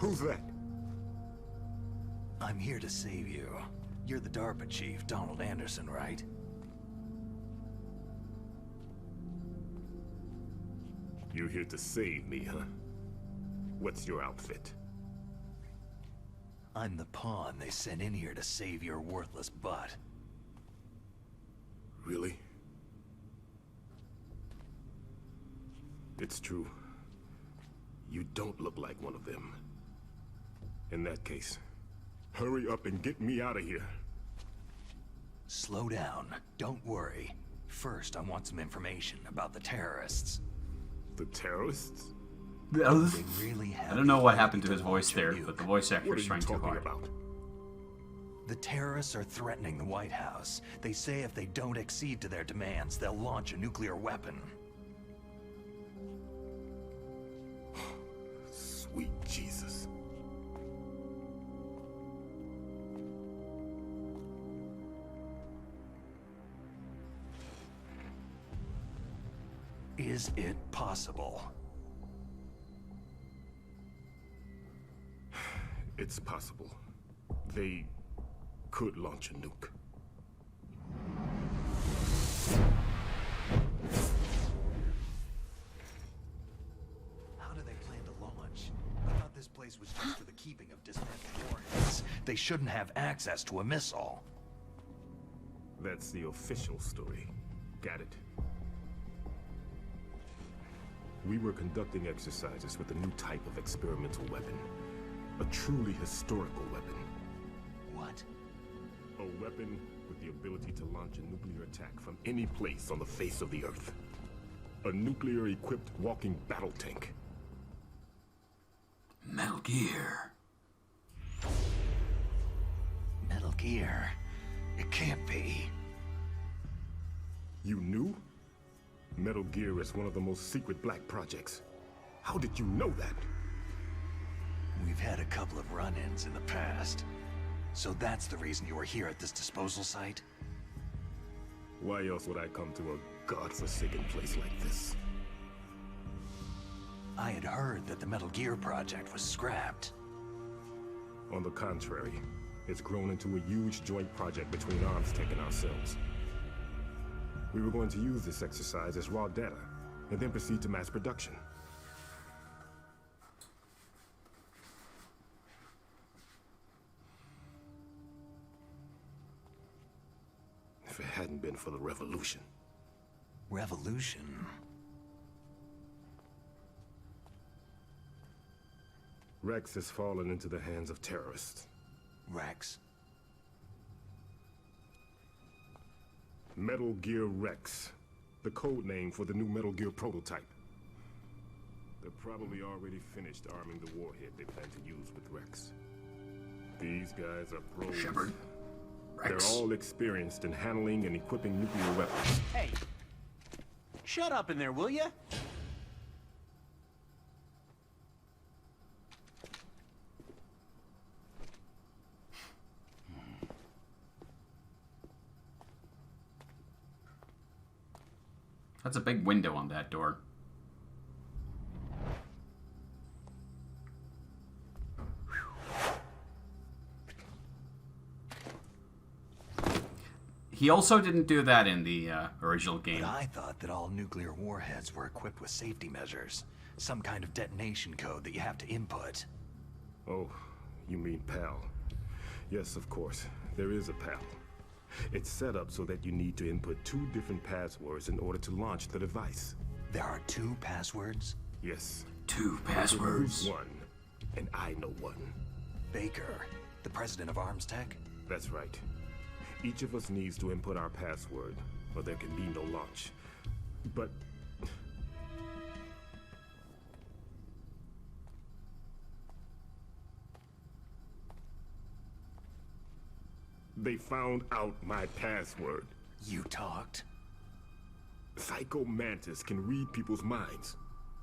Who's that? I'm here to save you. You're the DARPA chief, Donald Anderson, right? You're here to save me, huh? What's your outfit? I'm the pawn they sent in here to save your worthless butt. Really? It's true. You don't look like one of them. In that case, hurry up and get me out of here. Slow down. Don't worry. First, I want some information about the terrorists. The terrorists? They really have I don't know what happened to the his ability voice to there, launch a but the nuke. voice actor What are is you trying too talking hard. about? The terrorists are threatening the White House. They say if they don't accede to their demands, they'll launch a nuclear weapon. Sweet Jesus. Is it possible? It's possible. They could launch a nuke. How do they plan to launch? I thought this place was used for the keeping of dismantled warheads. They shouldn't have access to a missile. That's the official story. Got it. We were conducting exercises with a new type of experimental weapon. A truly historical weapon. What? A weapon with the ability to launch a nuclear attack from any place on the face of the Earth. A nuclear-equipped walking battle tank. Metal Gear. Metal Gear. It can't be. You knew? Metal Gear is one of the most secret black projects. How did you know that? We've had a couple of run-ins in the past. So that's the reason you were here at this disposal site? Why else would I come to a godforsaken place like this? I had heard that the Metal Gear project was scrapped. On the contrary, it's grown into a huge joint project between ArmsTech and ourselves. We were going to use this exercise as raw data, and then proceed to mass production. If it hadn't been for the revolution. Revolution? Rex has fallen into the hands of terrorists. Rex? Metal Gear Rex, the code name for the new Metal Gear prototype. They're probably already finished arming the warhead they plan to use with Rex. These guys are pros. Shepard. They're Rex. all experienced in handling and equipping nuclear weapons. Hey, shut up in there, will ya? That's a big window on that door. He also didn't do that in the original game. But I thought that all nuclear warheads were equipped with safety measures. Some kind of detonation code that you have to input. Oh, you mean PAL. Yes, of course. There is a PAL. It's set up so that you need to input 2 different passwords in order to launch the device. There are 2 passwords? Yes. 2 Baker passwords. knows 1, and I know 1. Baker, the president of ArmsTech? That's right. Each of us needs to input our password, or there can be no launch. But... they found out my password. You talked? Psycho Mantis can read people's minds.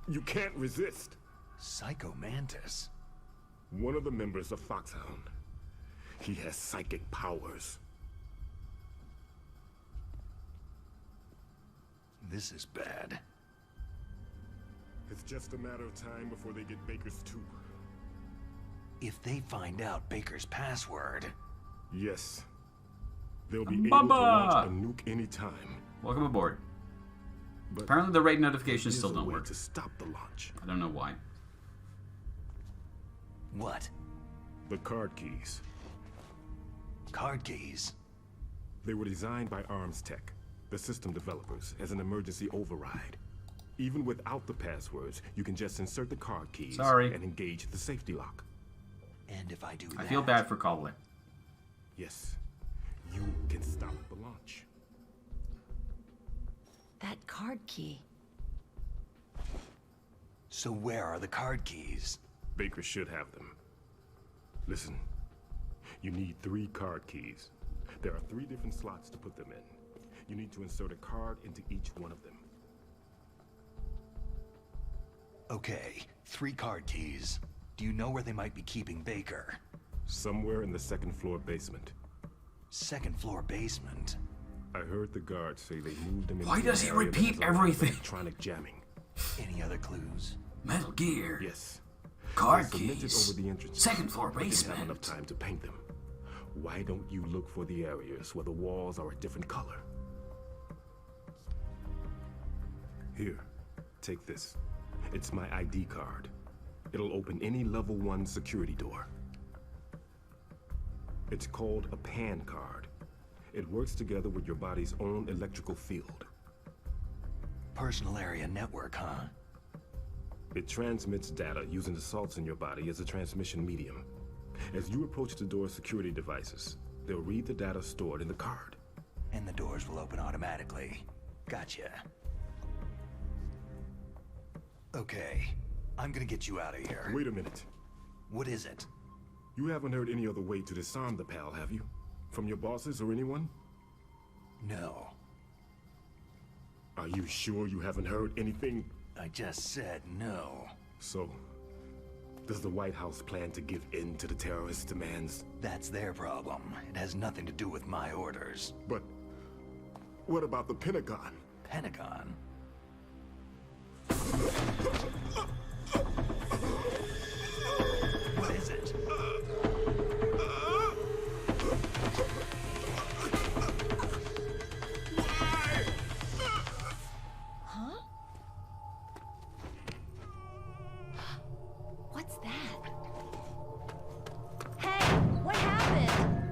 You can't resist. Psycho Mantis? One of the members of Foxhound. He has psychic powers. This is bad. It's just a matter of time before they get Baker's too. If they find out Baker's password... Yes. They'll be able to launch Baba! a nuke anytime. Welcome aboard. But Apparently the raid notifications there's still a don't way work. to stop the launch. I don't know why. What? The card keys. Card keys? They were designed by Arms Tech, the system developers, as an emergency override. Even without the passwords, you can just insert the card keys Sorry. and engage the safety lock. And if I do that... I feel bad for Colin. Yes, you can stop the launch. That card key. So where are the card keys? Baker should have them. Listen, you need 3 card keys. There are 3 different slots to put them in. You need to insert a card into each one of them. Okay, 3 card keys. Do you know where they might be keeping Baker? Somewhere in the 2nd floor basement. 2nd floor basement? I heard the guards say they moved him into Why does an he area that repeat has a lot of everything? electronic jamming. Any other clues? Metal Gear. Yes. Card They're cemented keys. over the entrance. Second floor Didn't have enough basement. time to paint them. Why don't you look for the areas where the walls are a different color? Here, take this. It's my ID card. It'll open any level 1 security door. It's called a PAN card. It works together with your body's own electrical field. Personal area network, huh? It transmits data using the salts in your body as a transmission medium. As you approach the door's security devices, they'll read the data stored in the card. And the doors will open automatically. Gotcha. Okay, I'm gonna get you out of here. Wait a minute. What is it? You haven't heard any other way to disarm the PAL, have you? From your bosses or anyone? No. Are you sure you haven't heard anything? I just said no. So, does the White House plan to give in to the terrorists' demands? That's their problem. It has nothing to do with my orders. But what about the Pentagon? Pentagon? What is it? What's that? Hey, what happened?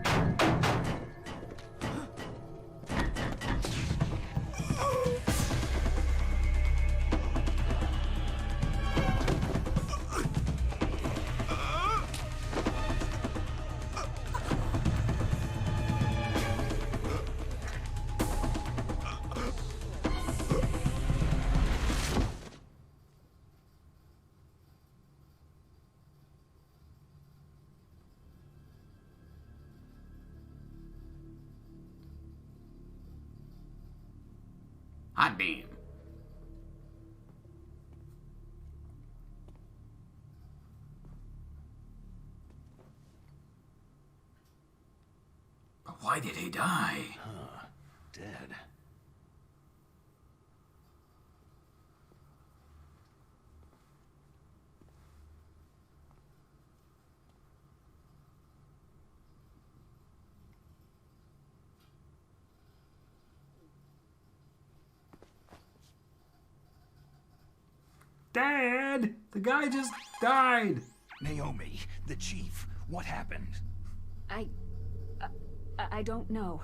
Hot damn. But why did he die? Dead. Dad! The guy just died! Naomi, the chief, what happened? I don't know.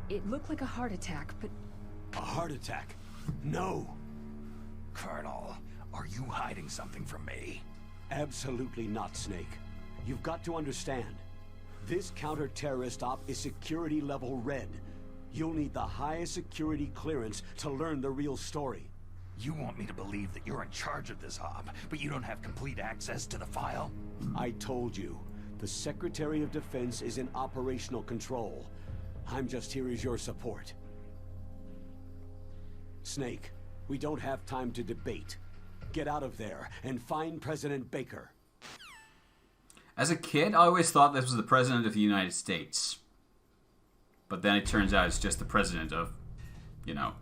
It looked like a heart attack, but A heart attack? No. Colonel, are you hiding something from me? Absolutely not, Snake. You've got to understand. This counter-terrorist op is security level red. You'll need the highest security clearance to learn the real story. You want me to believe that you're in charge of this op, but you don't have complete access to the file? I told you, the Secretary of Defense is in operational control. I'm just here as your support. Snake, we don't have time to debate. Get out of there and find President Baker. As a kid, I always thought this was the President of the United States. But then it turns out it's just the President of, you know,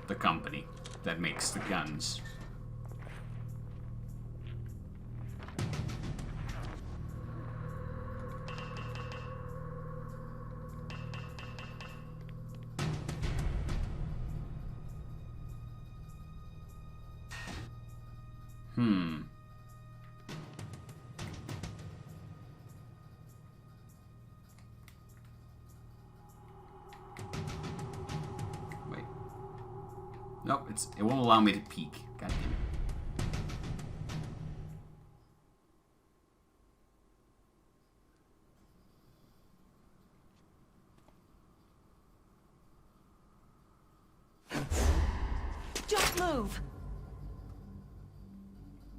the company that makes the guns. Nope, it won't allow me to peek. God damn it. Don't move!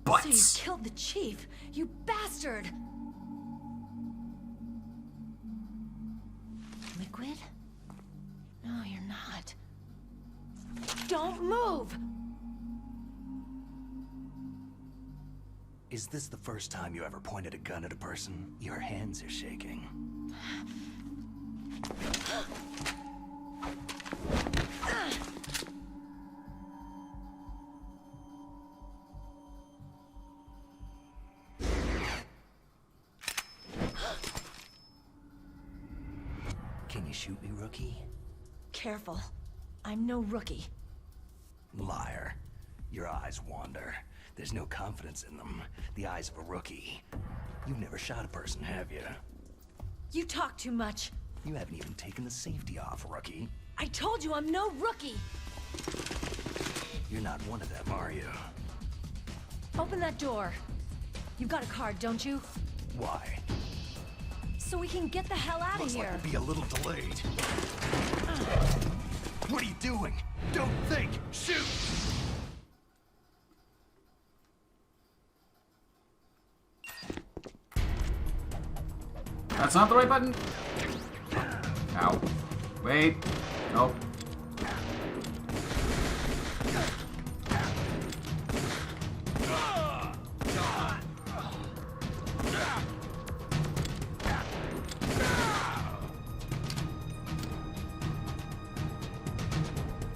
Butts. So you killed the chief, you bastard! Liquid? No, you're not. Don't move! Is this the first time you ever pointed a gun at a person? Your hands are shaking. Can you shoot me, rookie? Careful. I'm no rookie. Liar. Your eyes wander. There's no confidence in them. The eyes of a rookie. You've never shot a person, have you? You talk too much. You haven't even taken the safety off, rookie. I told you I'm no rookie! You're not one of them, are you? Open that door. You've got a card, don't you? Why? So we can get the hell out of Looks like here. we'll be a little delayed. What are you doing? Don't think! Shoot! That's not the right button. Ow. Wait. Nope.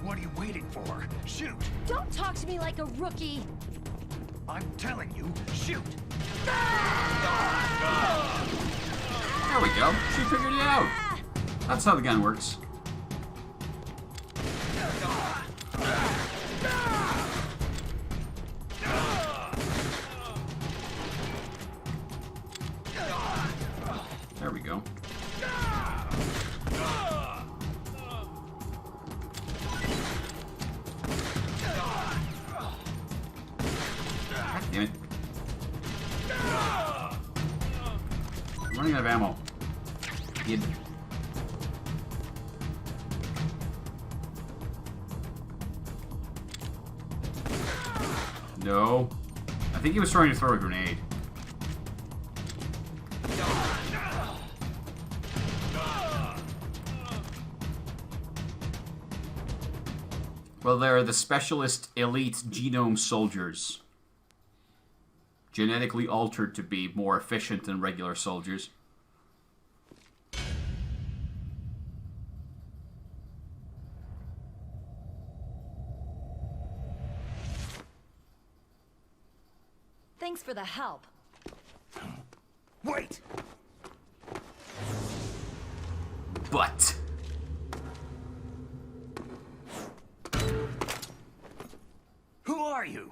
What are you waiting for? Shoot! Don't talk to me like a rookie! I'm telling you, shoot! There we go. She figured it out. That's how the gun works. There we go. God damn it. I'm running out of ammo. Kid. No. I think he was trying to throw a grenade. Well, they're the specialist elite genome soldiers. Genetically altered to be more efficient than regular soldiers. Thanks for the help. Wait! But Who are you?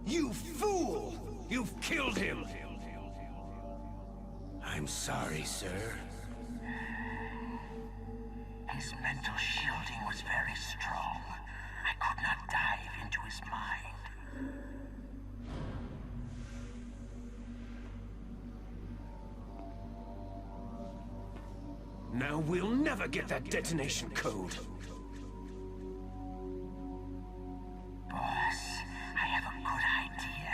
You fool! You've killed him! I'm sorry, sir. His mental shielding was very strong. I could not dive into his mind. Now we'll never get that detonation code. Boss, I have a good idea.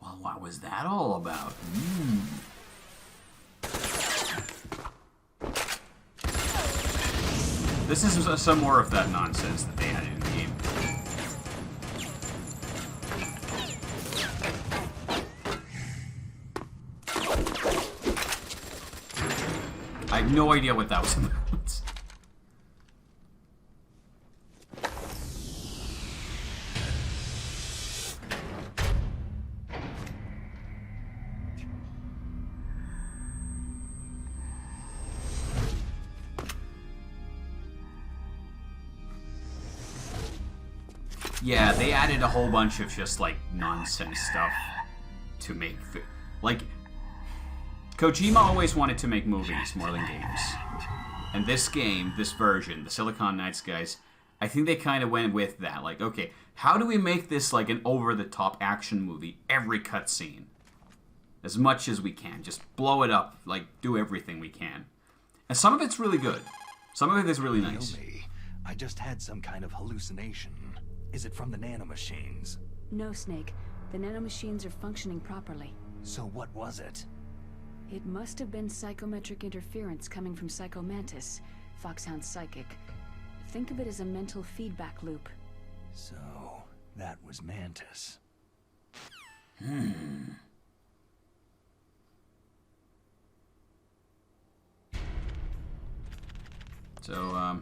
well, what was that all about? This is some more of that nonsense that they had in the game. I have no idea what that was about. Yeah, they added a whole bunch of just, like, nonsense stuff to make... Like, Kojima always wanted to make movies more than games. And this game, this version, the Silicon Knights guys, I think they kind of went with that. Like, okay, how do we make this, like, an over-the-top action movie every cutscene? As much as we can. Just blow it up. Like, do everything we can. And some of it's really good. Some of it is really nice. Kill me. I just had some kind of hallucination. Is it from the nanomachines? No, Snake. The nanomachines are functioning properly. So what was it? It must have been psychometric interference coming from Psycho Mantis, Foxhound's psychic. Think of it as a mental feedback loop. So, that was Mantis. So,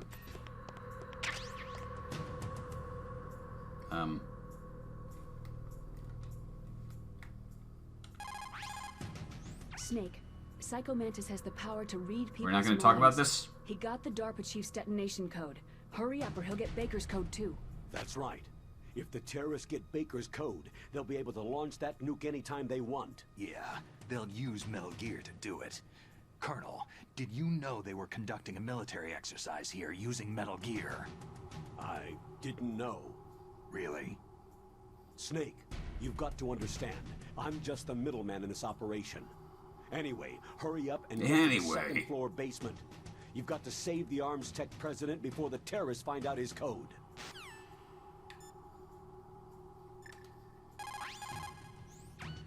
Snake, Psycho Mantis has the power to read people's we're not going to talk about minds. this? He got the DARPA chief's detonation code. Hurry up or he'll get Baker's code too. That's right. If the terrorists get Baker's code, they'll be able to launch that nuke anytime they want. Yeah, they'll use Metal Gear to do it. Colonel, did you know they were conducting a military exercise here using Metal Gear? I didn't know. Really? Snake, you've got to understand. I'm just the middleman in this operation. Anyway, hurry up and get to the second floor basement. You've got to save the Arms Tech president before the terrorists find out his code.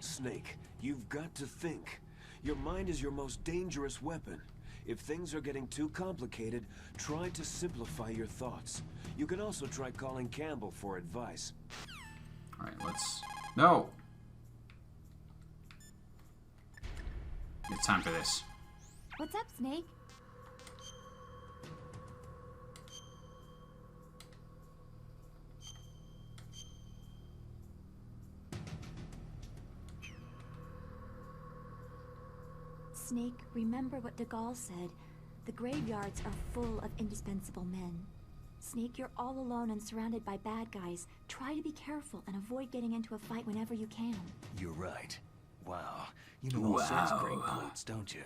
Snake, you've got to think. Your mind is your most dangerous weapon. If things are getting too complicated, try to simplify your thoughts. You can also try calling Campbell for advice. Alright, let's... No! It's time for this. What's up, Snake? Snake, remember what de Gaulle said. The graveyards are full of indispensable men. Snake, you're all alone and surrounded by bad guys. Try to be careful and avoid getting into a fight whenever you can. You're right. Wow. You know all sorts of great quotes, don't you?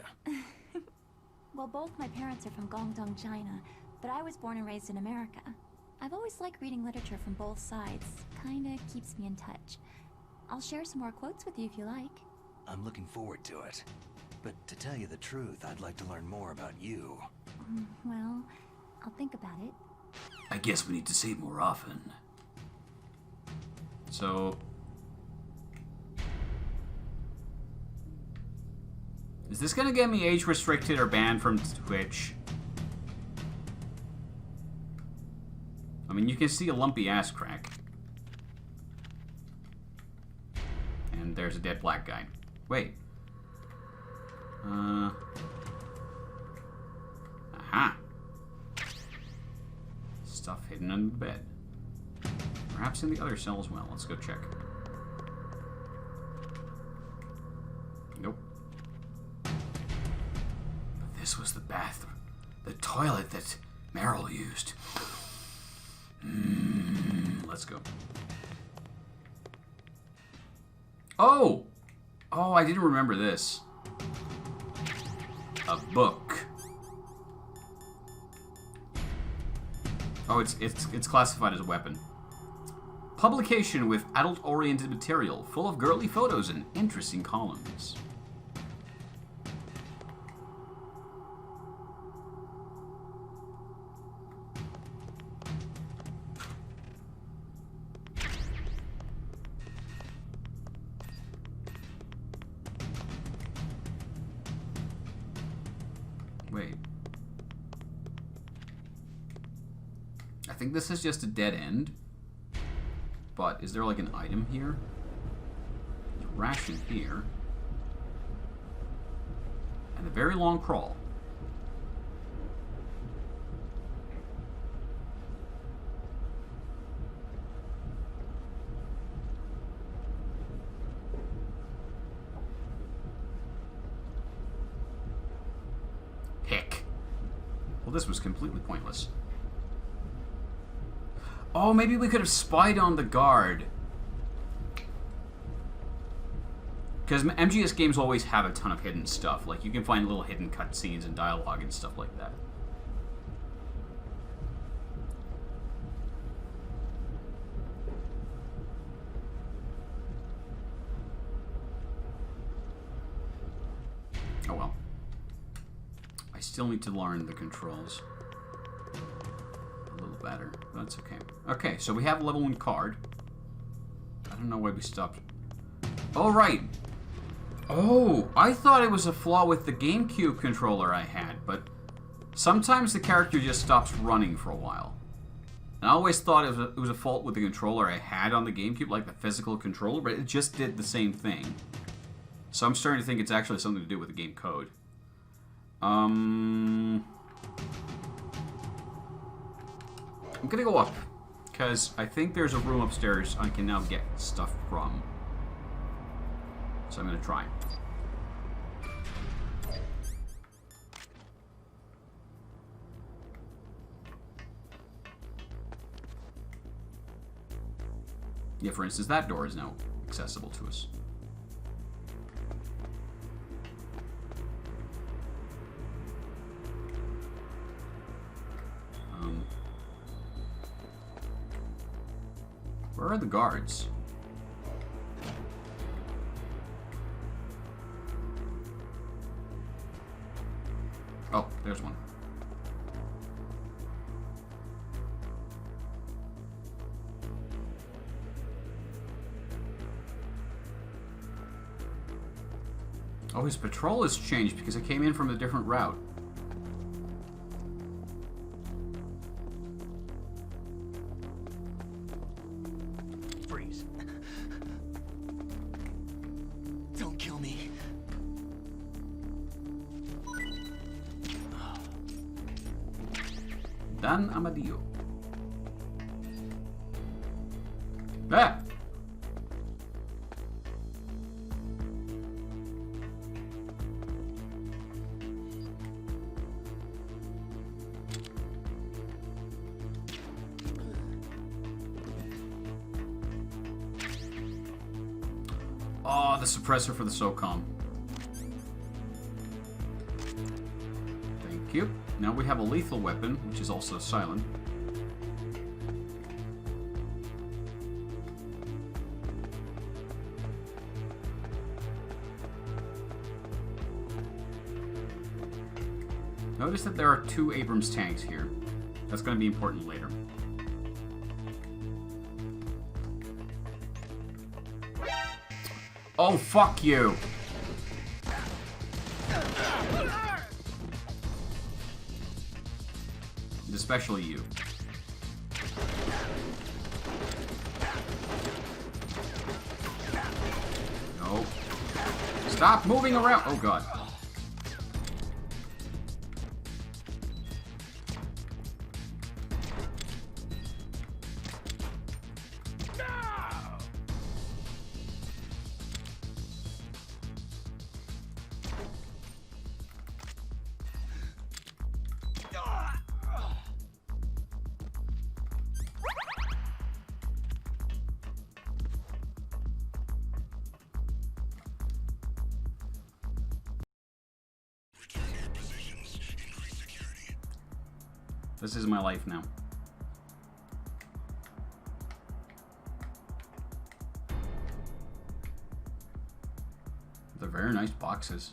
Well, both my parents are from Guangdong, China, but I was born and raised in America. I've always liked reading literature from both sides. Kinda keeps me in touch. I'll share some more quotes with you if you like. I'm looking forward to it. But to tell you the truth, I'd like to learn more about you. Well, I'll think about it. I guess we need to save more often. So... is this gonna get me age restricted or banned from Twitch? I mean, you can see a lumpy ass crack. And there's a dead black guy. Wait. Aha. Stuff hidden under the bed. Perhaps in the other cell as well. Let's go check. Nope. But this was the bathroom. The toilet that Meryl used. Let's go. Oh! Oh, I didn't remember this. A book. Oh, it's classified as a weapon. Publication with adult-oriented material, full of girly photos and interesting columns. Wait. I think this is just a dead end. But is there like an item here? There's a ration here. And a very long crawl. Heck. Well, this was completely pointless. Oh, maybe we could have spied on the guard. Because MGS games always have a ton of hidden stuff. Like, you can find little hidden cutscenes and dialogue and stuff like that. Oh well. I still need to learn the controls a little better. That's okay. Okay, so we have level 1 card. I don't know why we stopped. Oh, right. Oh, I thought it was a flaw with the GameCube controller I had, but sometimes the character just stops running for a while. And I always thought it was a fault with the controller I had on the GameCube, like the physical controller, but it just did the same thing. So I'm starting to think it's actually something to do with the game code. I'm gonna go up, because I think there's a room upstairs I can now get stuff from. So I'm gonna try. Yeah, for instance, that door is now accessible to us. Where are the guards? Oh, there's one. Oh, his patrol has changed because it came in from a different route. Freeze. Don't kill me. Dan Amadio. Ah! Oh, the suppressor for the SOCOM. Thank you. Now we have a lethal weapon, which is also silent. Notice that there are 2 Abrams tanks here. That's going to be important later. Oh, fuck you! Especially you. No. Stop moving around! Oh, God. This is my life now. They're very nice boxes.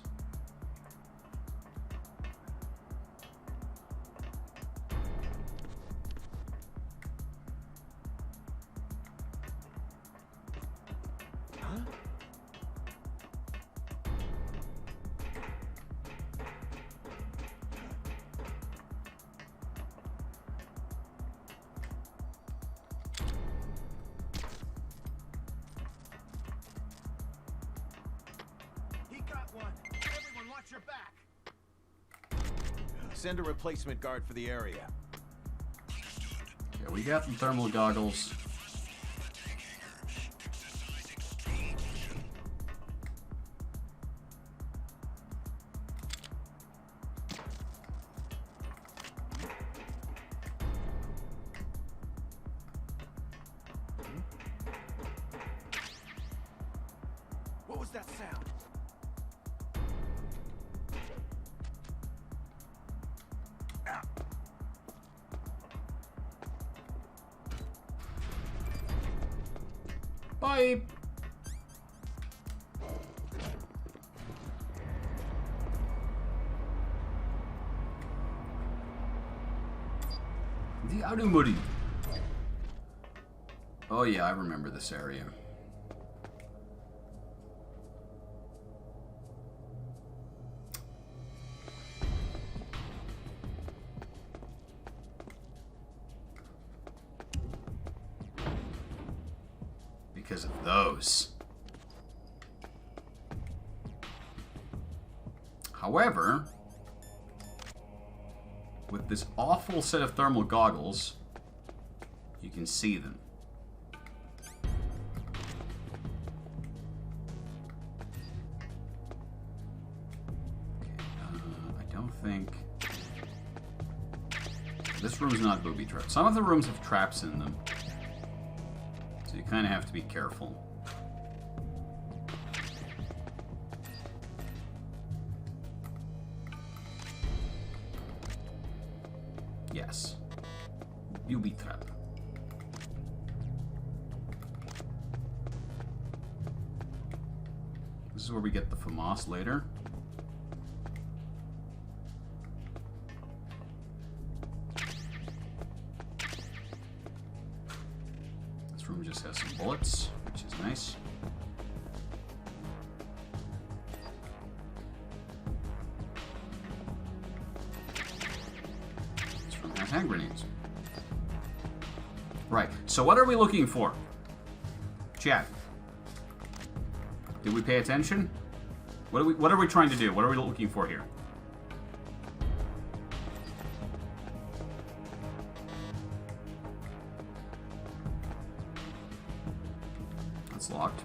Send a replacement guard for the area. Yeah, we got the thermal goggles. was that sound? Bye. The Arumuri. Oh yeah, I remember this area. Because of those. However, with this awful set of thermal goggles, you can see them. I don't think... This room's not booby trapped. Some of the rooms have traps in them. So you kind of have to be careful. Yes. Booby trap. This is where we get the FAMAS later. This room just has some bullets, which is nice. This room has hand grenades. Right, so what are we looking for? Chat. Did we pay attention? What are we trying to do? What are we looking for here? That's locked.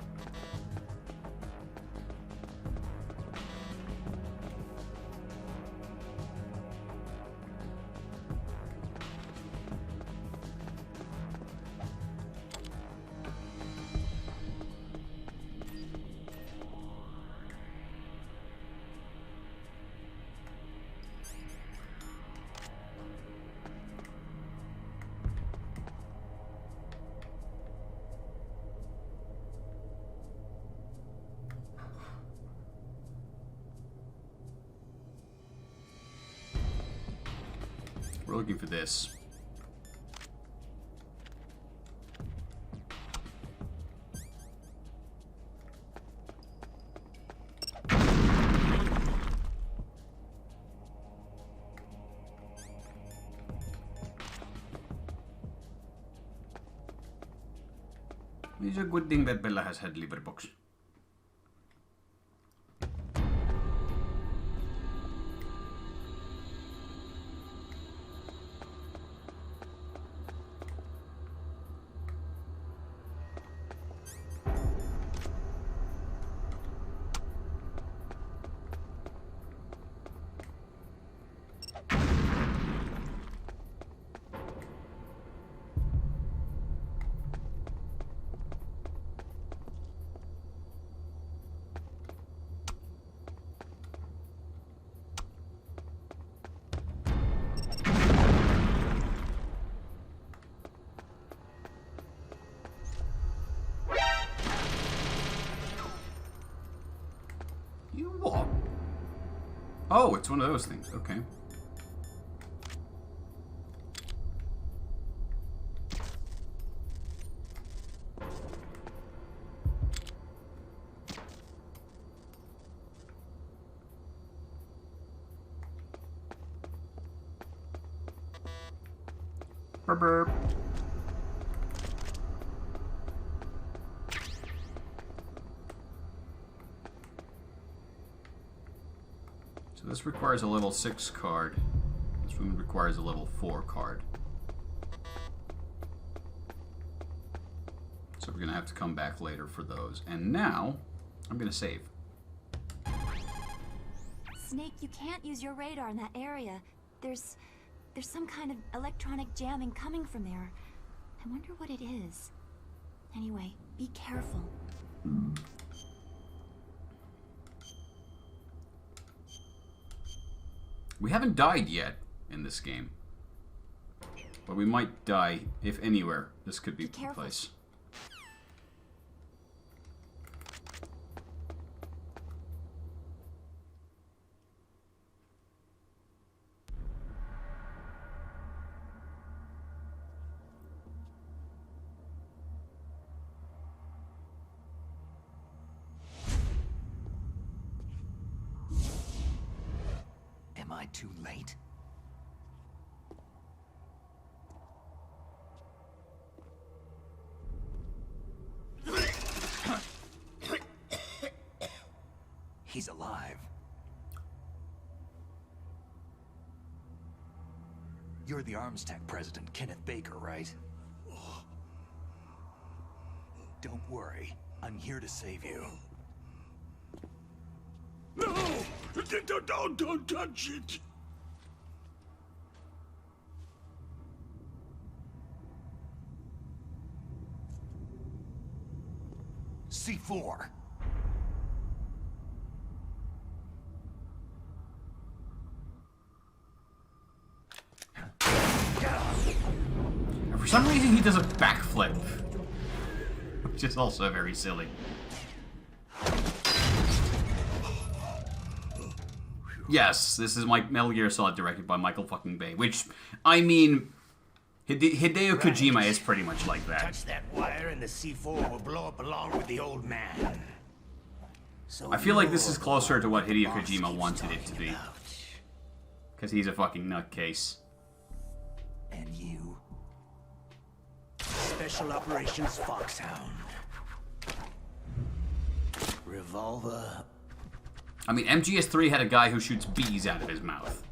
We're looking for this. It's a good thing that Bella has had liver box. You what? Oh, it's one of those things. Okay. Burp, burp. So this requires a level 6 card. This one requires a level 4 card. So we're gonna have to come back later for those. And now, I'm gonna save. Snake, you can't use your radar in that area. There's some kind of electronic jamming coming from there. I wonder what it is. Anyway, be careful. We haven't died yet in this game. But we might die, if anywhere. This could be the place. Am I too late? He's alive. You're the ArmsTech president, Kenneth Baker, right? Don't worry. I'm here to save you. No! Don't touch it! C4. For some reason, he does a backflip. Which is also very silly. Yes, this is Metal Gear Solid directed by Michael fucking Bay. Which, I mean, Hideo Kojima is pretty much like that. Touch that wire and the C4 will blow up along with the old man. So I feel like this is closer to what Hideo Kojima wanted it to be. Because he's a fucking nutcase. And you? Special Operations Foxhound. Revolver. I mean, MGS3 had a guy who shoots bees out of his mouth.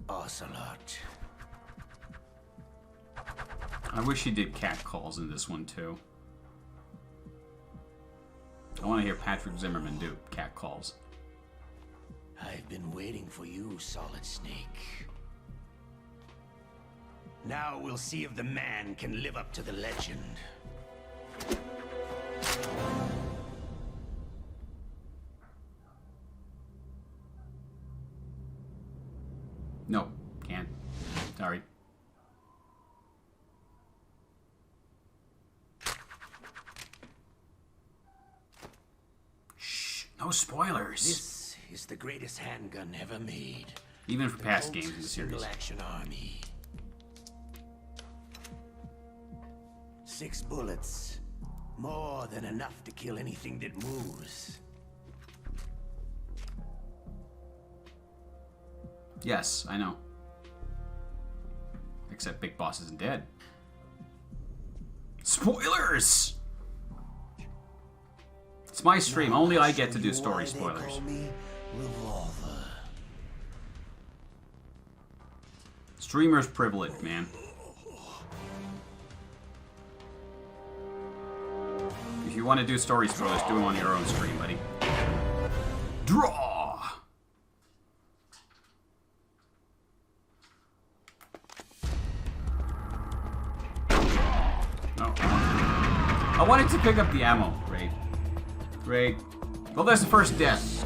Ocelot. I wish he did cat calls in this one, too. I want to hear Patrick Zimmerman do cat calls. I've been waiting for you, Solid Snake. Now we'll see if the man can live up to the legend. No, can't. Sorry. Shh, no spoilers. This is the greatest handgun ever made. Even for past games in the series. Single action army. 6 bullets. More than enough to kill anything that moves. Yes, I know. Except Big Boss isn't dead. Spoilers! It's my stream. Only I get to do story spoilers. Streamer's privilege, man. If you want to do story spoilers, do them on your own stream, buddy. Draw! Oh. I wanted to pick up the ammo. Great. Great. Well, there's the first death.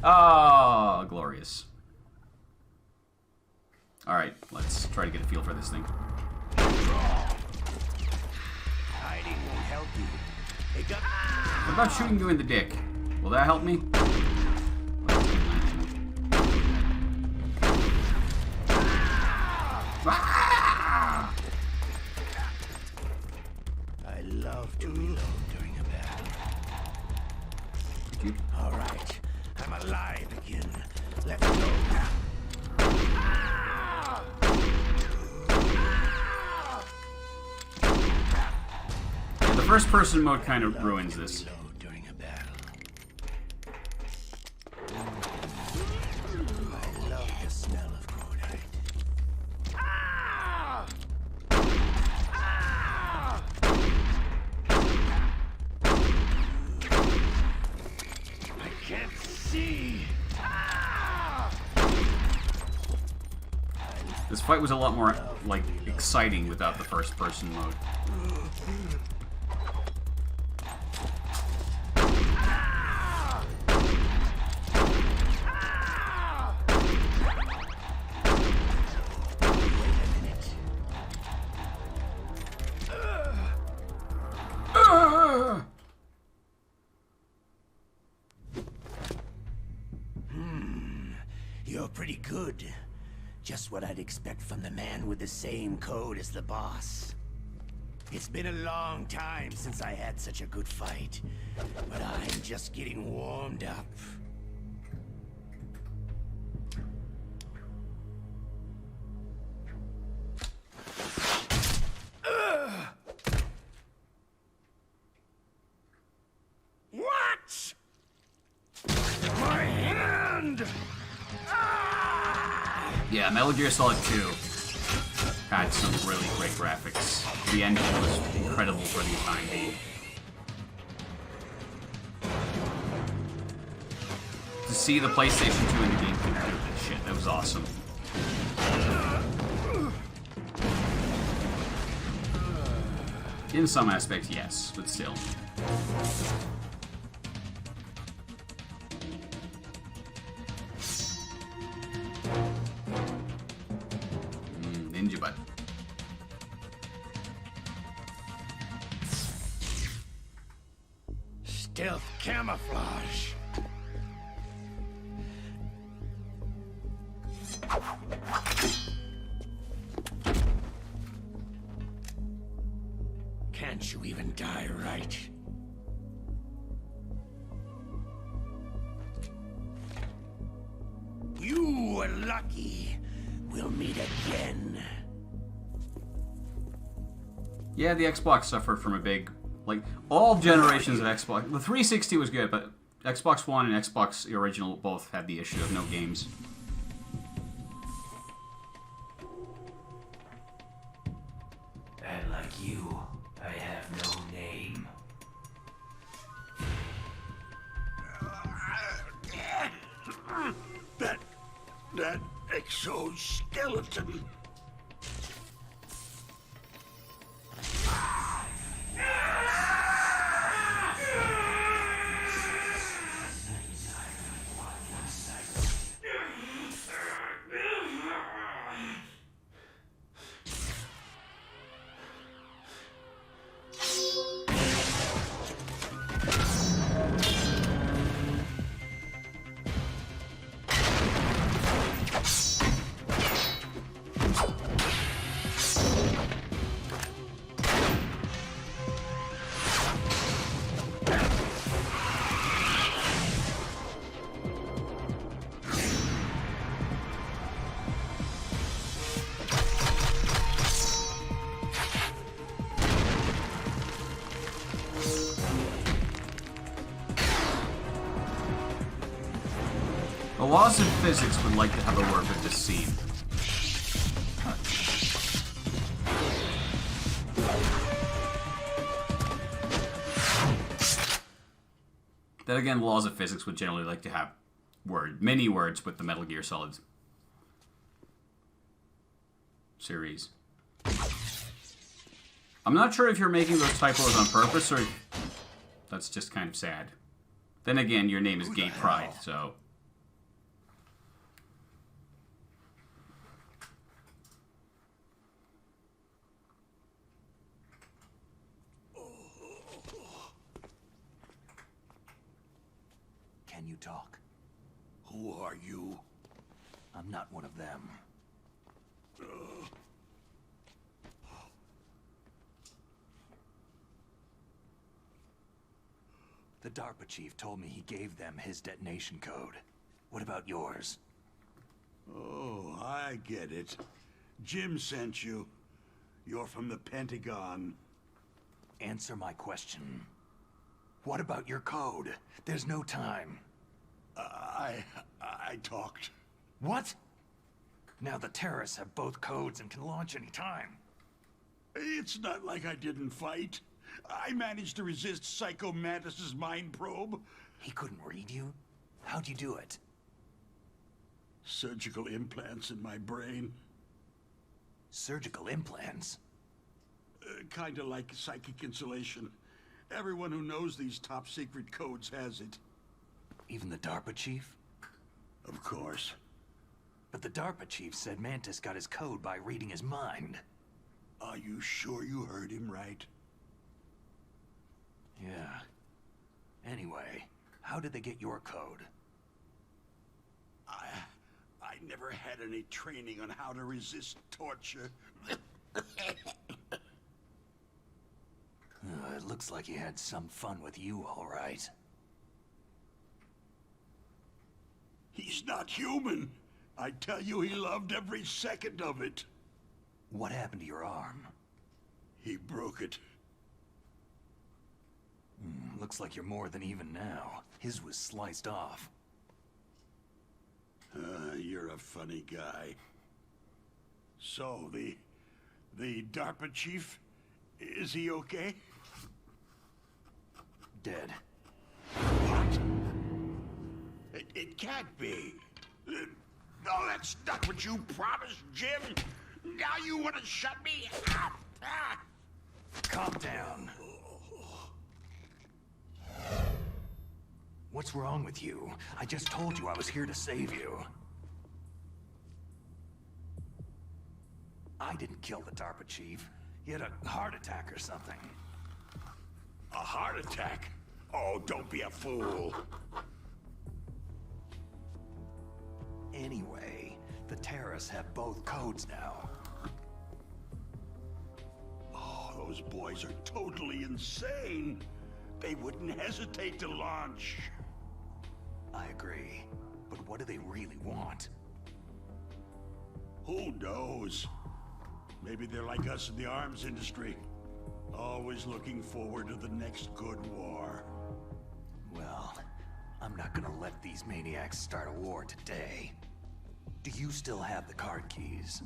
Oh, glorious. Alright, let's try to get a feel for this thing. Hiding won't help you. Hey, What about shooting you in the dick? Will that help me? I love to reload during a battle. All right, I'm alive again. Let's go. The first person mode kind of ruins this. Reload during a battle. I love the smell of cordite. I can't see. This fight was a lot more, like, exciting without the first-person mode. You're pretty good. Just what I'd expect from the man with the same code as the boss. It's been a long time since I had such a good fight, but I'm just getting warmed up. What? My hand! Yeah, Metal Gear Solid 2 had some really great graphics. The engine was incredible for the time being. To see the PlayStation 2 and the GameCube do this shit, that was awesome. In some aspects, yes, but still. Ninja butt. Stealth camouflage. Can't you even die right? You were lucky. We'll meet again. Yeah, the Xbox suffered from a big, like, all generations of Xbox. The 360 was good, but Xbox One and Xbox original both had the issue of no games. And like you, I have no name. That exoskeleton. The laws of physics would like to have a word with this scene. Then again, the laws of physics would generally like to have many words with the Metal Gear Solid series. I'm not sure if you're making those typos on purpose or that's just kind of sad. Then again, your name is Gate Pride, so... Can you talk? Who are you? I'm not one of them. The DARPA chief told me he gave them his detonation code. What about yours? Oh, I get it. Jim sent you. You're from the Pentagon. Answer my question. What about your code? There's no time. I talked. What? Now the terrorists have both codes and can launch any time. It's not like I didn't fight. I managed to resist Psycho Mantis's mind probe. He couldn't read you? How'd you do it? Surgical implants in my brain. Surgical implants? Kinda like psychic insulation. Everyone who knows these top-secret codes has it. Even the DARPA chief? Of course. But the DARPA chief said Mantis got his code by reading his mind. Are you sure you heard him right? Yeah. Anyway, how did they get your code? I never had any training on how to resist torture. It looks like he had some fun with you, all right. He's not human. I tell you, he loved every second of it. What happened to your arm? He broke it. Looks like you're more than even now. His was sliced off. You're a funny guy. So, the DARPA chief, is he okay? Dead. What? It can't be. No, that's not what you promised, Jim. Now you want to shut me up? Calm down. What's wrong with you? I just told you I was here to save you. I didn't kill the DARPA chief. He had a heart attack or something. A heart attack? Oh, don't be a fool. Anyway, the terrorists have both codes now. Oh, those boys are totally insane. They wouldn't hesitate to launch. I agree. But what do they really want? Who knows? Maybe they're like us in the arms industry. Always looking forward to the next good war. Well, I'm not gonna let these maniacs start a war today. Do you still have the card keys?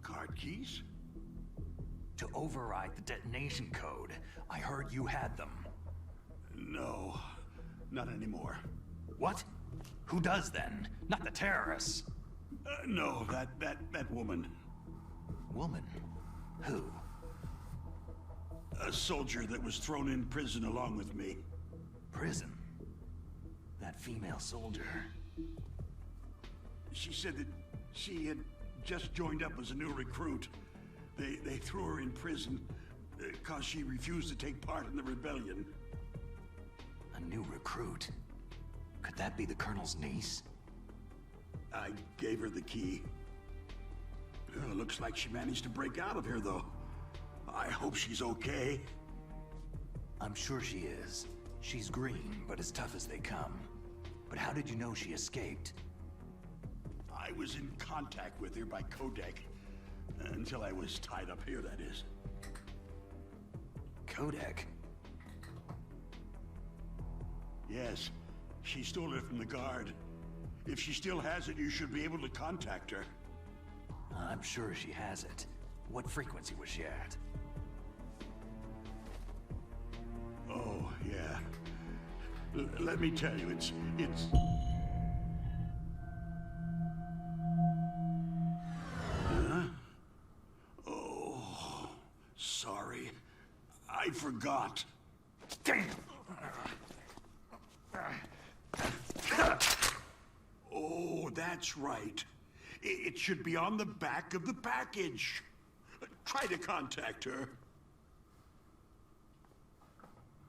Card keys? To override the detonation code. I heard you had them. No, not anymore. What? Who does then? Not the terrorists. No, that woman. Woman? Who? A soldier that was thrown in prison along with me. Prison? That female soldier. She said that she had just joined up as a new recruit. They threw her in prison because she refused to take part in the rebellion. A new recruit? Could that be the Colonel's niece? I gave her the key. Looks like she managed to break out of here, though. I hope she's okay. I'm sure she is. She's green, but as tough as they come. But how did you know she escaped? I was in contact with her by codec. Until I was tied up here, that is. Codec? Yes. She stole it from the guard. If she still has it, you should be able to contact her. I'm sure she has it. What frequency was she at? Oh, yeah. Let me tell you, it's... Huh? Oh, sorry. I forgot. Damn! Oh, that's right. It should be on the back of the package. Try to contact her.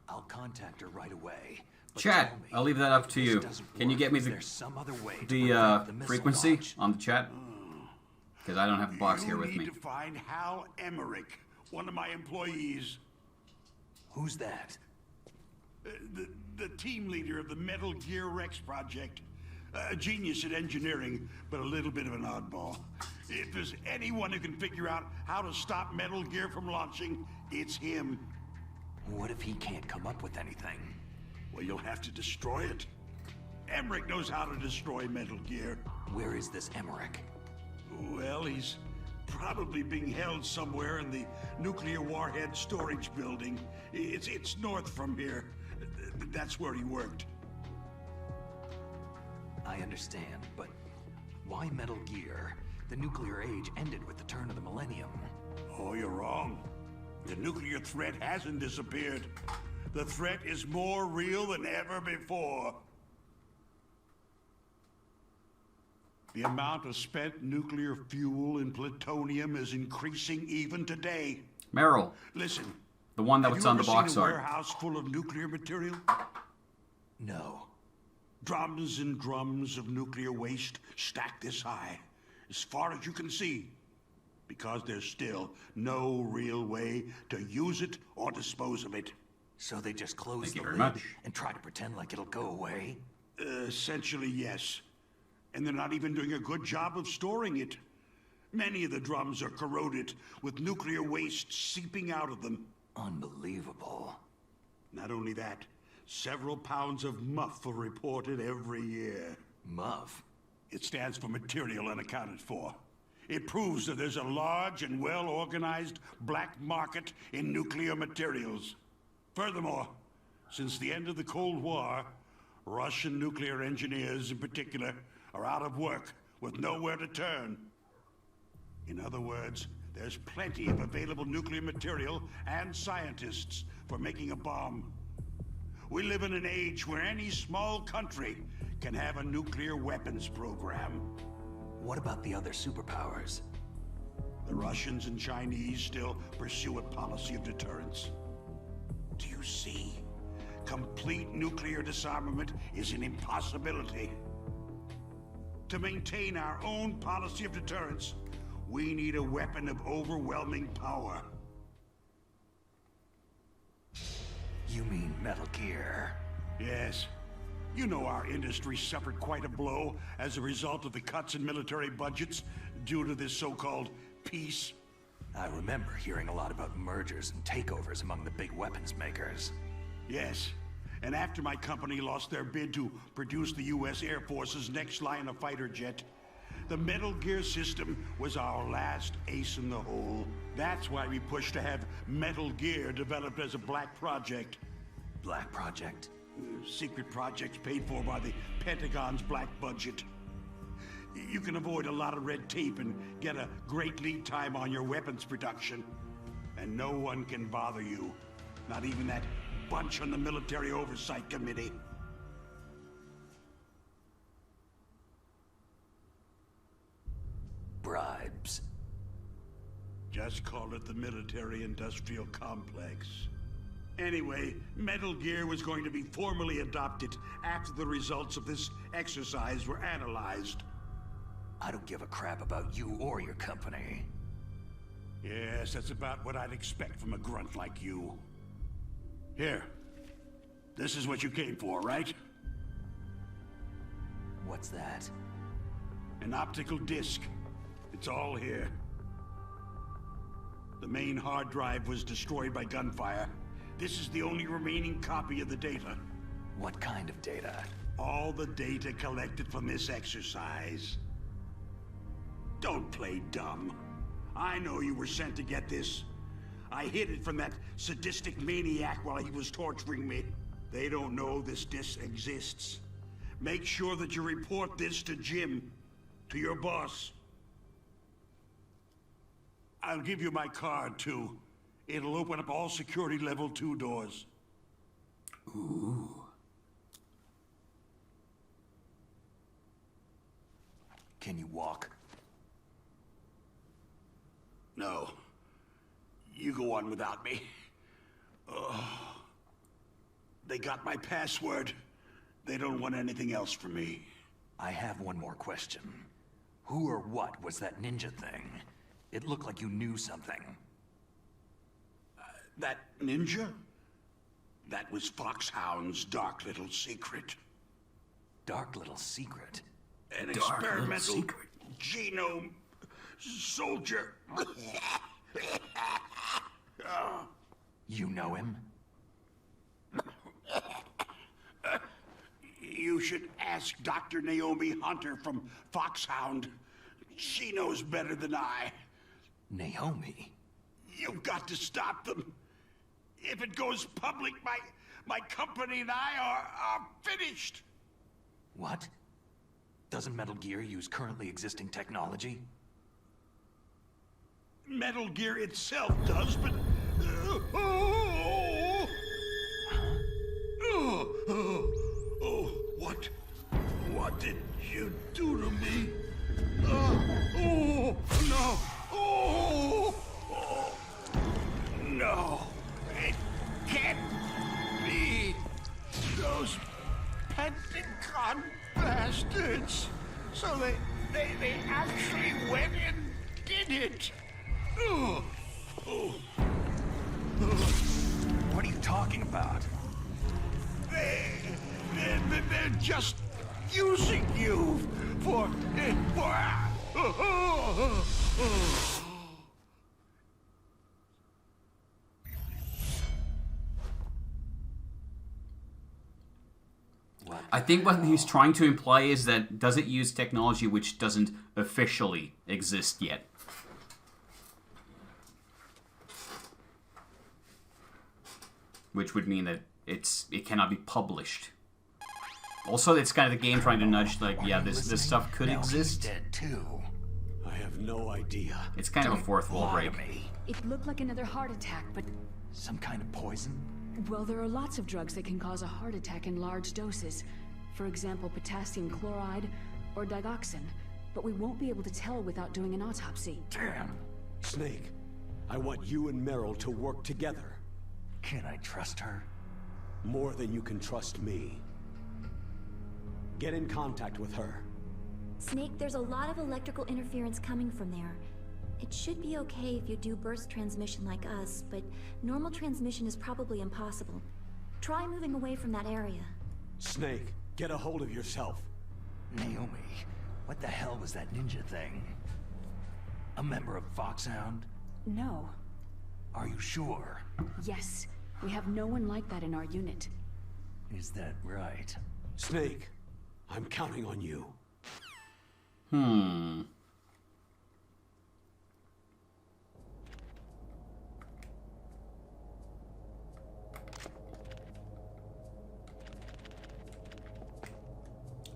I'll contact her right away. Chat, I'll leave that up to you. Can you get me the frequency on the chat? Because I don't have the box here with me. You need to find Hal Emmerich, one of my employees. Who's that? The team leader of the Metal Gear Rex project. A genius at engineering, but a little bit of an oddball. If there's anyone who can figure out how to stop Metal Gear from launching, it's him. What if he can't come up with anything? Well, you'll have to destroy it. Emmerich knows how to destroy Metal Gear. Where is this Emmerich? Well, he's probably being held somewhere in the nuclear warhead storage building. It's north from here. That's where he worked. I understand, but why Metal Gear? The nuclear age ended with the turn of the millennium. Oh, you're wrong. The nuclear threat hasn't disappeared. The threat is more real than ever before. The amount of spent nuclear fuel and plutonium is increasing even today. Meryl. Listen. The one that was on the box seen a art. warehouse full of nuclear material? No. Drums and drums of nuclear waste stacked this high, as far as you can see, because there's still no real way to use it or dispose of it. So they just close the very lid much. and try to pretend like it'll go away? Essentially, yes. And they're not even doing a good job of storing it. Many of the drums are corroded, with nuclear waste seeping out of them. Unbelievable. Not only that, several pounds of MUF are reported every year. MUF? It stands for Material Unaccounted For. It proves that there's a large and well-organized black market in nuclear materials. Furthermore, since the end of the Cold War, Russian nuclear engineers in particular are out of work with nowhere to turn. In other words, there's plenty of available nuclear material and scientists for making a bomb. We live in an age where any small country can have a nuclear weapons program. What about the other superpowers? The Russians and Chinese still pursue a policy of deterrence. Do you see? Complete nuclear disarmament is an impossibility. To maintain our own policy of deterrence, we need a weapon of overwhelming power. You mean Metal Gear? Yes. You know our industry suffered quite a blow as a result of the cuts in military budgets due to this so-called peace. I remember hearing a lot about mergers and takeovers among the big weapons makers. Yes. And after my company lost their bid to produce the U.S. Air Force's next line of fighter jet, the Metal Gear system was our last ace in the hole. That's why we pushed to have Metal Gear developed as a black project. Black project? Secret projects paid for by the Pentagon's black budget. You can avoid a lot of red tape and get a great lead time on your weapons production. And no one can bother you. Not even that bunch on the Military Oversight Committee. Bribes. Just call it the military-industrial complex. Anyway, Metal Gear was going to be formally adopted after the results of this exercise were analyzed. I don't give a crap about you or your company. Yes, that's about what I'd expect from a grunt like you. Here. This is what you came for, right? What's that? An optical disc. It's all here. The main hard drive was destroyed by gunfire. This is the only remaining copy of the data. What kind of data? All the data collected from this exercise. Don't play dumb. I know you were sent to get this. I hid it from that sadistic maniac while he was torturing me. They don't know this disc exists. Make sure that you report this to Jim, to your boss. I'll give you my card, too. It'll open up all security level 2 doors. Ooh. Can you walk? No. You go on without me. They got my password. They don't want anything else from me. I have one more question. Who or what was that ninja thing? It looked like you knew something. That ninja? That was Foxhound's dark little secret. Dark little secret? An Dark little experimental secret. genome soldier. You know him? You should ask Dr. Naomi Hunter from Foxhound. She knows better than I. Naomi? You've got to stop them. If it goes public, my company and I are finished. What? Doesn't Metal Gear use currently existing technology? Metal Gear itself does, but... What? What did you do to me? No! No! It can't be! Those Pentagon bastards! So they actually went and did it! What are you talking about? They're just using you for... I think what he's trying to imply is that does it use technology which doesn't officially exist yet? Which would mean that it cannot be published. Also, it's kind of the game trying to nudge, like, yeah, this stuff could exist. He's dead too. I have no idea. It's kind of a fourth wall break. It looked like another heart attack, but... Some kind of poison? Well, there are lots of drugs that can cause a heart attack in large doses. For example, potassium chloride or digoxin. But we won't be able to tell without doing an autopsy. Damn. Snake, I want you and Meryl to work together. Can I trust her? More than you can trust me. Get in contact with her. Snake, there's a lot of electrical interference coming from there. It should be okay if you do burst transmission like us, but normal transmission is probably impossible. Try moving away from that area. Snake, get a hold of yourself. Naomi, what the hell was that ninja thing? A member of Foxhound? No. Are you sure? Yes. We have no one like that in our unit. Is that right? Snake, I'm counting on you.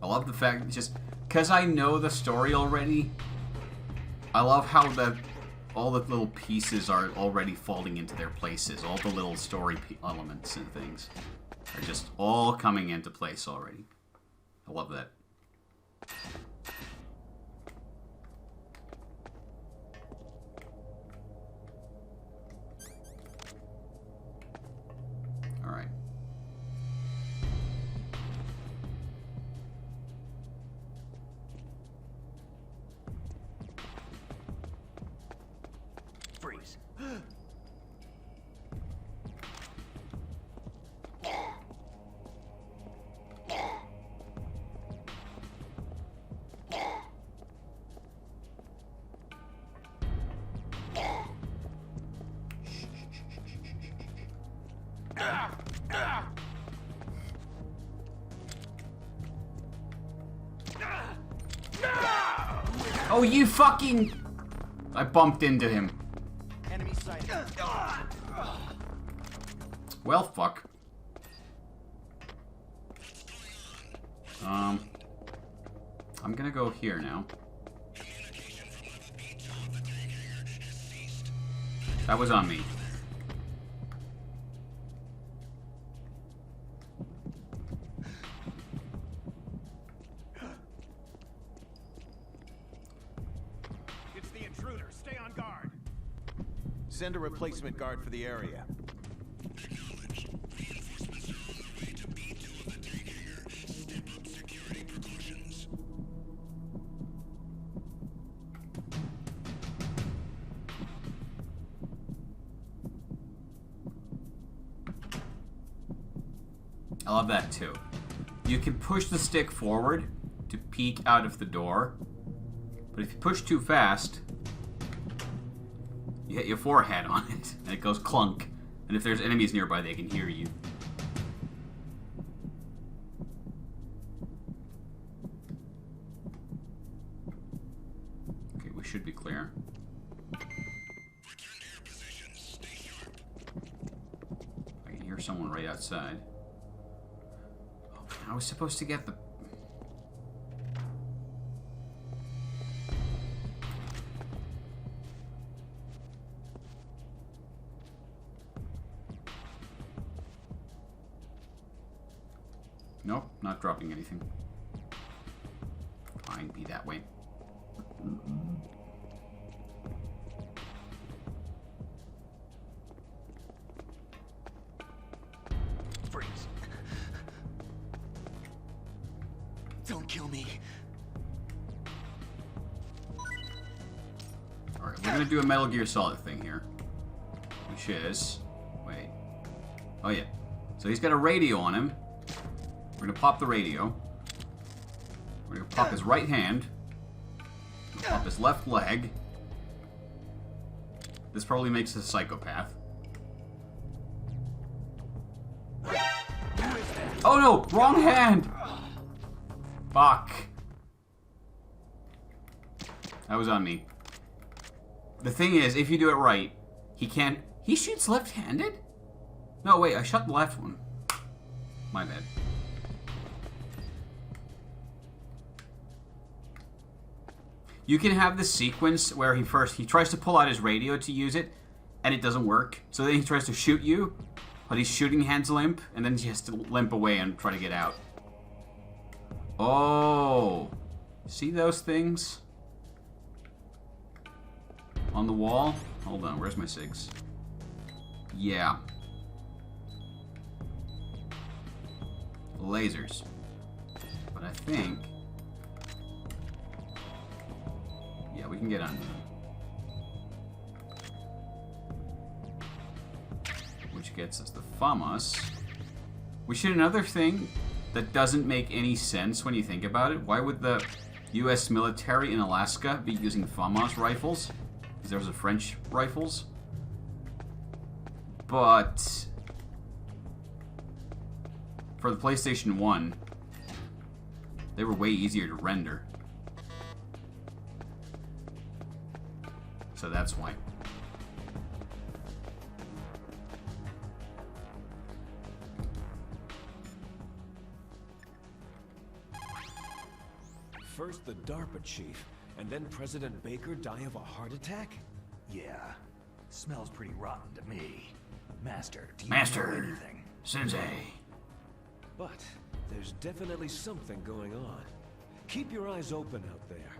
I love the fact that just because I know the story already, I love how all the little pieces are already falling into their places. All the little story elements and things are just all coming into place already. I love that. All right. Freeze. Oh, you fucking... I bumped into him. Enemy sighted. Well, fuck. I'm gonna go here now. That was on me. It's the intruder. Stay on guard. Send a replacement guard for the area. I love that too. You can push the stick forward to peek out of the door, but if you push too fast, you hit your forehead on it, and it goes clunk. And if there's enemies nearby, they can hear you. Okay, we should be clear. I can hear someone right outside. Oh, I was supposed to get the... Nope, not dropping anything. Fine, be that way. Freeze. Don't kill me. Alright, we're gonna do a Metal Gear Solid thing here. Which is... Wait. Oh yeah. So he's got a radio on him. We're gonna pop the radio. We're gonna pop his right hand. Pop his left leg. This probably makes us a psychopath. Oh no! Wrong hand! Fuck. That was on me. The thing is, if you do it right, he can't... He shoots left-handed? No, wait, I shot the left one. My bad. You can have this sequence where he tries to pull out his radio to use it, and it doesn't work. So then he tries to shoot you, but his shooting hands limp, and then he has to limp away and try to get out. Oh. See those things? On the wall? Hold on, where's my SIGs? Yeah. Lasers. But I think... Yeah, we can get under them. Which gets us the FAMAS. Which is another thing that doesn't make any sense when you think about it. Why would the US military in Alaska be using FAMAS rifles? Because there's a French rifles. But for the PlayStation 1, they were way easier to render. So that's why. First the DARPA chief, and then President Baker die of a heart attack? Yeah. Smells pretty rotten to me. Master, do you Master, know anything? Sensei. But there's definitely something going on. Keep your eyes open out there.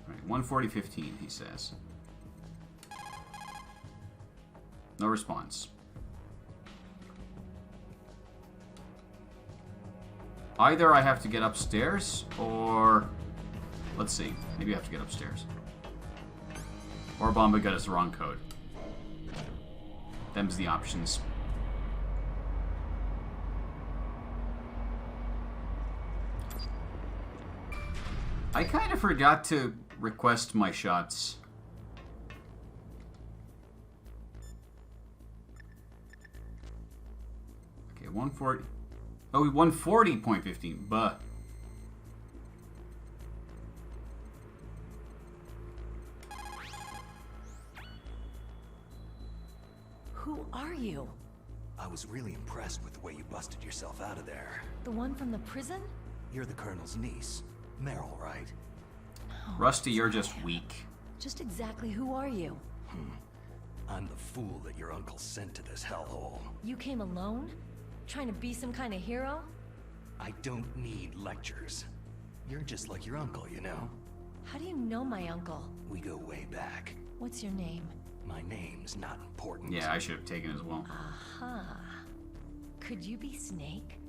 Right, 140-15, he says. No response. Either I have to get upstairs, or... Let's see. Maybe I have to get upstairs. Or Bomba got us the wrong code. Them's the options. I kind of forgot to request my shots. Okay, 140. Oh, 140.15. Buh. Who are you? I was really impressed with the way you busted yourself out of there. The one from the prison? You're the Colonel's niece. Meryl, right? Oh, Rusty, you're just weak. Just exactly who are you? I'm the fool that your uncle sent to this hellhole. You came alone? Trying to be some kind of hero? I don't need lectures. You're just like your uncle, you know? How do you know my uncle? We go way back. What's your name? My name's not important. Yeah, I should have taken it as well. Aha. Could you be Snake?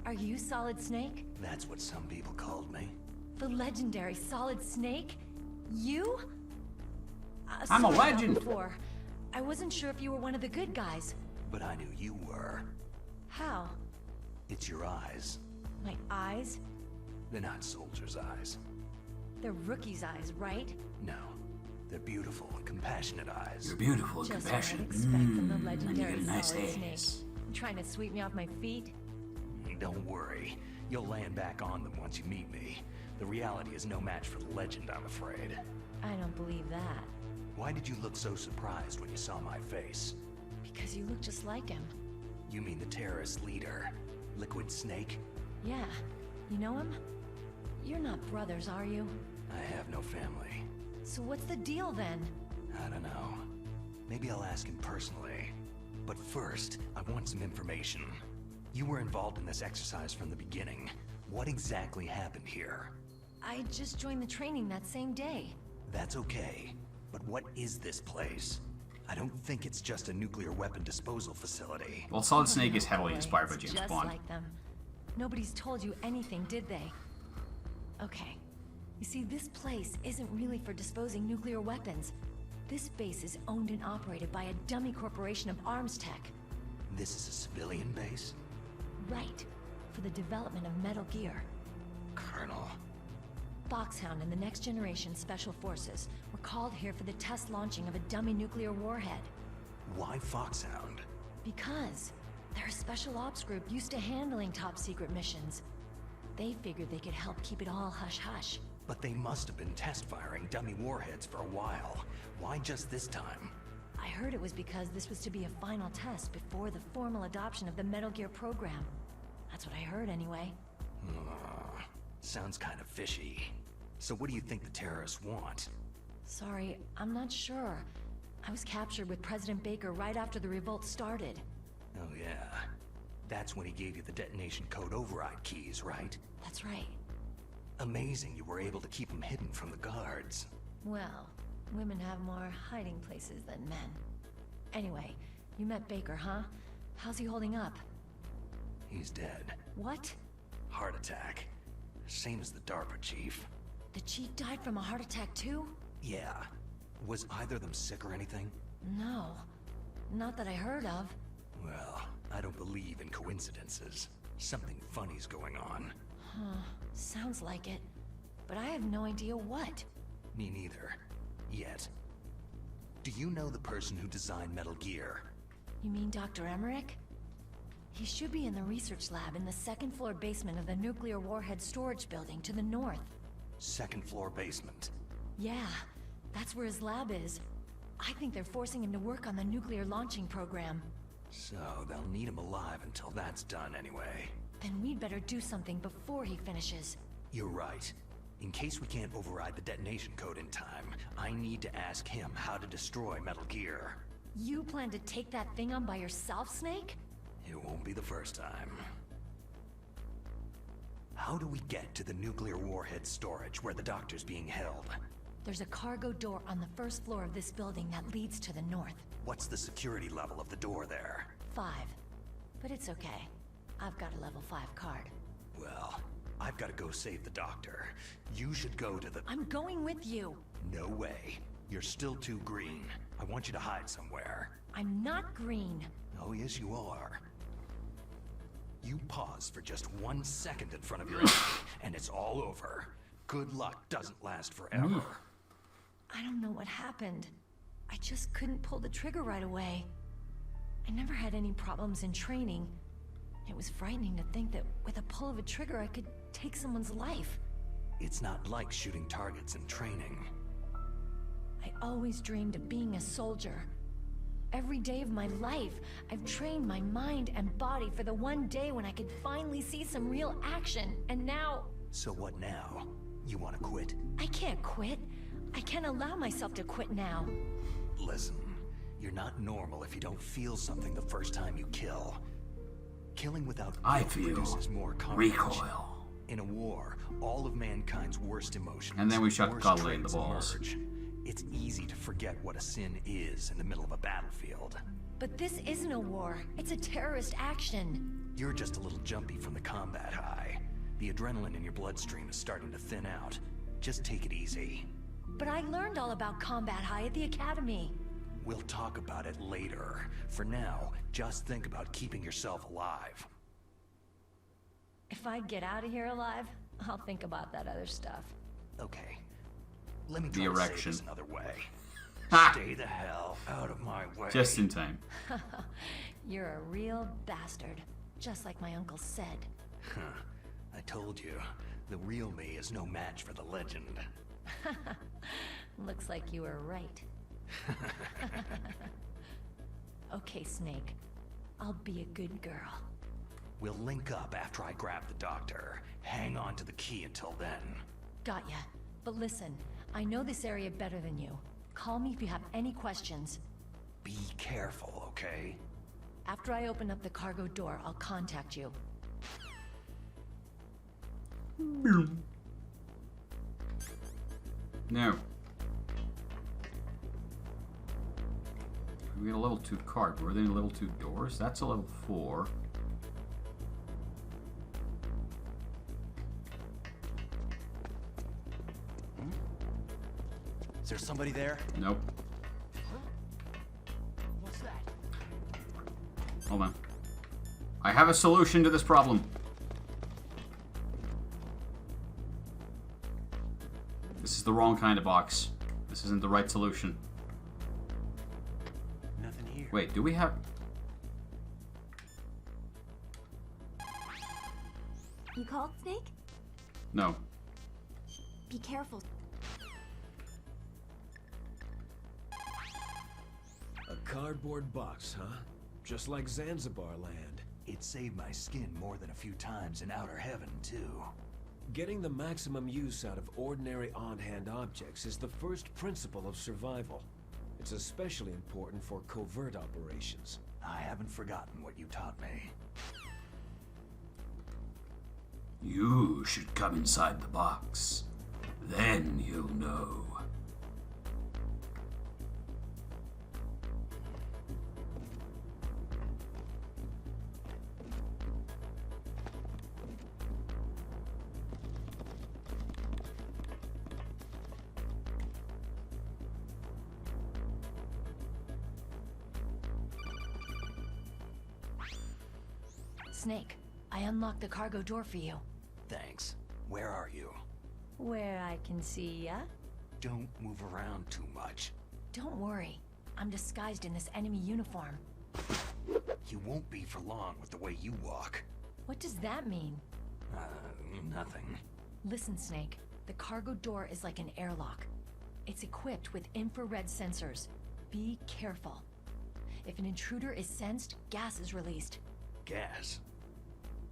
Are you Solid Snake? That's what some people called me. The legendary Solid Snake? You? I'm a sorry about legend. Before. I wasn't sure if you were one of the good guys. But I knew you were. How? It's your eyes. My eyes? They're not soldiers' eyes. They're rookie's eyes, right? No. They're beautiful and compassionate eyes. You're beautiful and Just what I'd compassionate. expect from the And you legendary got a nice Solid ass. Snake. You trying to sweep me off my feet? Don't worry. You'll land back on them once you meet me. The reality is no match for the legend, I'm afraid. I don't believe that. Why did you look so surprised when you saw my face? Because you look just like him. You mean the terrorist leader, Liquid Snake? Yeah. You know him? You're not brothers, are you? I have no family. So what's the deal then? I don't know. Maybe I'll ask him personally. But first, I want some information. You were involved in this exercise from the beginning. What exactly happened here? I just joined the training that same day. That's okay. But what is this place? I don't think it's just a nuclear weapon disposal facility. Well, Solid Snake is heavily inspired by It's James just Bond. like them. Nobody's told you anything, did they? Okay. You see, this place isn't really for disposing nuclear weapons. This base is owned and operated by a dummy corporation of arms tech. This is a civilian base? Right. For the development of Metal Gear. Colonel. Foxhound and the Next Generation Special Forces were called here for the test launching of a dummy nuclear warhead. Why Foxhound? Because they're a special ops group used to handling top-secret missions. They figured they could help keep it all hush-hush. But they must have been test-firing dummy warheads for a while. Why just this time? I heard it was because this was to be a final test before the formal adoption of the Metal Gear program. That's what I heard anyway. Sounds kind of fishy. So what do you think the terrorists want? Sorry, I'm not sure. I was captured with President Baker right after the revolt started. Oh yeah. That's when he gave you the detonation code override keys, right? That's right. Amazing you were able to keep them hidden from the guards. Well, women have more hiding places than men. Anyway, you met Baker, huh? How's he holding up? He's dead. What? Heart attack. Same as the DARPA chief. The chief died from a heart attack too? Yeah. Was either of them sick or anything? No. Not that I heard of. Well, I don't believe in coincidences. Something funny's going on. Huh. Sounds like it. But I have no idea what. Me neither. Yet. Do you know the person who designed Metal Gear? You mean Dr. Emmerich? He should be in the research lab in the second-floor basement of the nuclear warhead storage building to the north. Second floor basement. Yeah, that's where his lab is. I think they're forcing him to work on the nuclear launching program. So they'll need him alive until that's done anyway. Then we'd better do something before he finishes. You're right. In case we can't override the detonation code in time, I need to ask him how to destroy Metal Gear. You plan to take that thing on by yourself, Snake? It won't be the first time. How do we get to the nuclear warhead storage where the doctor's being held? There's a cargo door on the first floor of this building that leads to the north. What's the security level of the door there? 5. But it's okay. I've got a level 5 card. Well, I've got to go save the doctor. You should go to the... I'm going with you! No way. You're still too green. I want you to hide somewhere. I'm not green. Oh, yes, you are. You pause for just 1 second in front of your enemy, and it's all over. Good luck doesn't last forever. I don't know what happened. I just couldn't pull the trigger right away. I never had any problems in training. It was frightening to think that with a pull of a trigger I could take someone's life. It's not like shooting targets in training. I always dreamed of being a soldier. Every day of my life, I've trained my mind and body for the one day when I could finally see some real action, and now... So what now? You want to quit? I can't quit. I can't allow myself to quit now. Listen, you're not normal if you don't feel something the first time you kill. Killing without guilt produces more carnage. Recoil. In a war, all of mankind's worst emotions, and then we shot worst Cuddly in the traits balls. emerge. It's easy to forget what a sin is in the middle of a battlefield. But this isn't a war. It's a terrorist action. You're just a little jumpy from the combat high. The adrenaline in your bloodstream is starting to thin out. Just take it easy. But I learned all about combat high at the academy. We'll talk about it later. For now, just think about keeping yourself alive. If I get out of here alive, I'll think about that other stuff. Okay. Let me The try to say erection. this another way. Ha! Stay the hell out of my way. Just in time. You're a real bastard. Just like my uncle said. Huh. I told you, the real me is no match for the legend. Looks like you were right. Okay, Snake. I'll be a good girl. We'll link up after I grab the doctor. Hang on to the key until then. Got ya. But listen, I know this area better than you. Call me if you have any questions. Be careful, okay? After I open up the cargo door, I'll contact you. No. We got a level 2 card. Were there any level 2 doors? That's a level 4. Is there somebody there? Nope. What's that? Hold on. I have a solution to this problem. This is the wrong kind of box. This isn't the right solution. Nothing here. Wait, do we have... You called, Snake? No. Be careful. A cardboard box, huh? Just like Zanzibar land. It saved my skin more than a few times in outer heaven, too. Getting the maximum use out of ordinary on-hand objects is the first principle of survival. It's especially important for covert operations. I haven't forgotten what you taught me. You should come inside the box. Then you'll know. Snake, I unlocked the cargo door for you. Thanks. Where are you? Where I can see ya? Don't move around too much. Don't worry. I'm disguised in this enemy uniform. You won't be for long with the way you walk. What does that mean? Nothing. Listen, Snake. The cargo door is like an airlock. It's equipped with infrared sensors. Be careful. If an intruder is sensed, gas is released. Gas?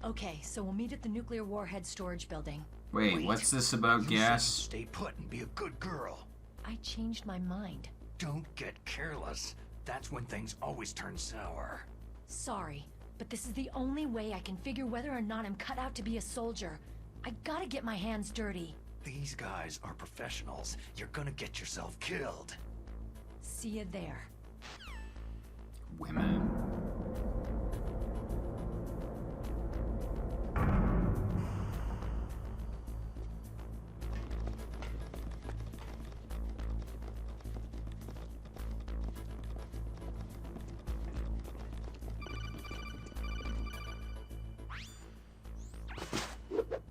Okay, so we'll meet at the nuclear warhead storage building. Wait, what's this about gas? Stay put and be a good girl. I changed my mind. Don't get careless. That's when things always turn sour. Sorry, but this is the only way I can figure whether or not I'm cut out to be a soldier. I gotta get my hands dirty. These guys are professionals. You're gonna get yourself killed. See you there. Women.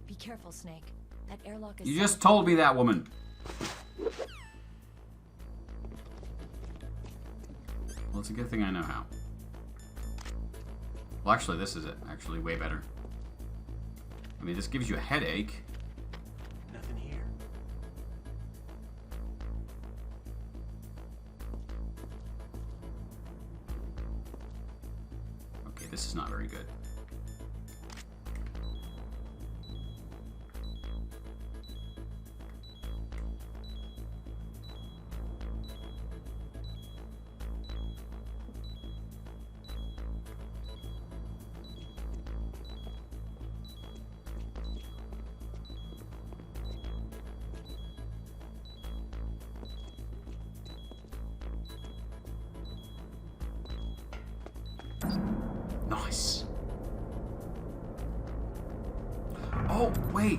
Be careful, Snake. That airlock is... You just told me that, woman. Well, it's a good thing I know how. Well, actually, this is it. Actually, way better. I mean, this gives you a headache. Nothing here. Okay, this is not very good. Nice. Oh, wait.